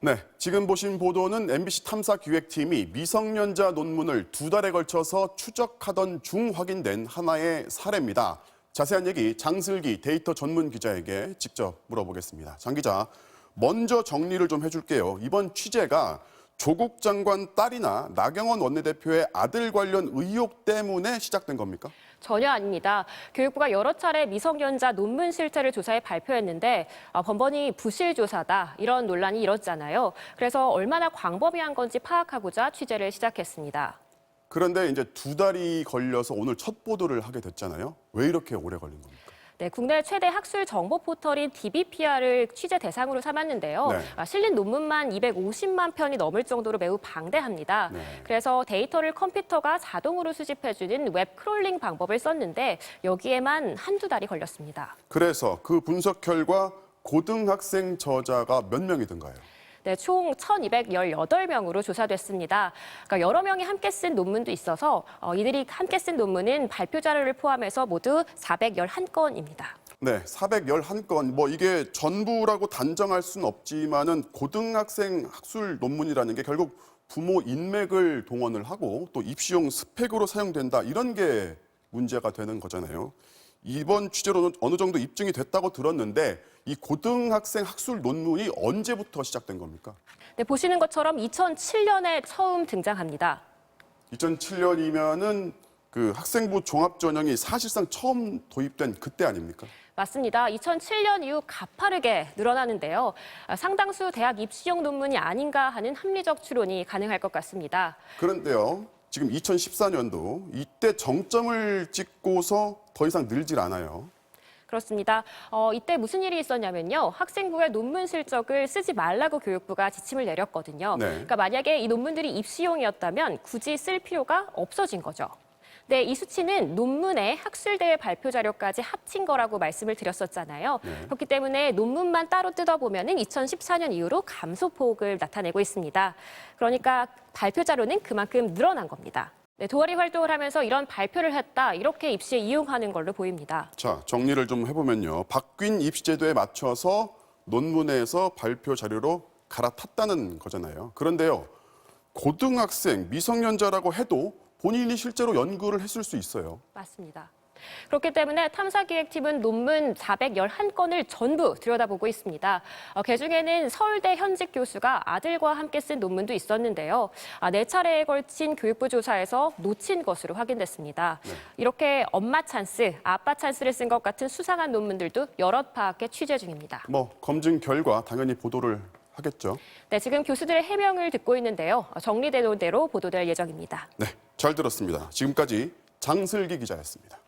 네, 지금 보신 보도는 MBC 탐사기획팀이 미성년자 논문을 2달에 걸쳐서 추적하던 중 확인된 하나의 사례입니다. 자세한 얘기 장슬기 데이터 전문 기자에게 직접 물어보겠습니다. 장 기자, 먼저 정리를 좀 해줄게요. 이번 취재가 조국 장관 딸이나 나경원 원내대표의 아들 관련 의혹 때문에 시작된 겁니까? 전혀 아닙니다. 교육부가 여러 차례 미성년자 논문 실태를 조사해 발표했는데 번번이 부실 조사다 이런 논란이 일었잖아요. 그래서 얼마나 광범위한 건지 파악하고자 취재를 시작했습니다. 그런데 이제 2달이 걸려서 오늘 첫 보도를 하게 됐잖아요. 왜 이렇게 오래 걸린 겁니까? 네, 국내 최대 학술 정보 포털인 DBPR을 취재 대상으로 삼았는데요. 네. 실린 논문만 250만 편이 넘을 정도로 매우 방대합니다. 네. 그래서 데이터를 컴퓨터가 자동으로 수집해주는 웹 크롤링 방법을 썼는데 여기에만 한두 달이 걸렸습니다. 그래서 그 분석 결과 고등학생 저자가 몇 명이든가요? 네, 총 1,218명으로 조사됐습니다. 그러니까 여러 명이 함께 쓴 논문도 있어서 이들이 함께 쓴 논문은 발표 자료를 포함해서 모두 411건입니다. 네, 411건. 이게 전부라고 단정할 수는 없지만은 고등학생 학술 논문이라는 게 결국 부모 인맥을 동원을 하고 또 입시용 스펙으로 사용된다. 이런 게 문제가 되는 거잖아요. 이번 취재로는 어느 정도 입증이 됐다고 들었는데 이 고등학생 학술 논문이 언제부터 시작된 겁니까? 네, 보시는 것처럼 2007년에 처음 등장합니다. 2007년이면은 그 학생부 종합전형이 사실상 처음 도입된 그때 아닙니까? 맞습니다. 2007년 이후 가파르게 늘어나는데요. 상당수 대학 입시용 논문이 아닌가 하는 합리적 추론이 가능할 것 같습니다. 그런데요, 지금 2014년도 이때 정점을 찍고서 더 이상 늘질 않아요. 그렇습니다. 이때 무슨 일이 있었냐면요. 학생부의 논문 실적을 쓰지 말라고 교육부가 지침을 내렸거든요. 네. 그러니까 만약에 이 논문들이 입시용이었다면 굳이 쓸 필요가 없어진 거죠. 네, 이 수치는 논문의 학술대회 발표 자료까지 합친 거라고 말씀을 드렸었잖아요. 네. 그렇기 때문에 논문만 따로 뜯어보면 2014년 이후로 감소폭을 나타내고 있습니다. 그러니까 발표 자료는 그만큼 늘어난 겁니다. 네, 동아리 활동을 하면서 이런 발표를 했다, 이렇게 입시에 이용하는 걸로 보입니다. 자, 정리를 좀 해보면요. 바뀐 입시제도에 맞춰서 논문에서 발표 자료로 갈아탔다는 거잖아요. 그런데요, 고등학생, 미성년자라고 해도 본인이 실제로 연구를 했을 수 있어요. 맞습니다. 그렇기 때문에 탐사기획팀은 논문 411건을 전부 들여다보고 있습니다. 그중에는 서울대 현직 교수가 아들과 함께 쓴 논문도 있었는데요. 4차례에 걸친 교육부 조사에서 놓친 것으로 확인됐습니다. 네. 이렇게 엄마 찬스, 아빠 찬스를 쓴 것 같은 수상한 논문들도 여럿 파악해 취재 중입니다. 검증 결과 당연히 보도를 하겠죠. 네, 지금 교수들의 해명을 듣고 있는데요. 정리된 대로 보도될 예정입니다. 네, 잘 들었습니다. 지금까지 장슬기 기자였습니다.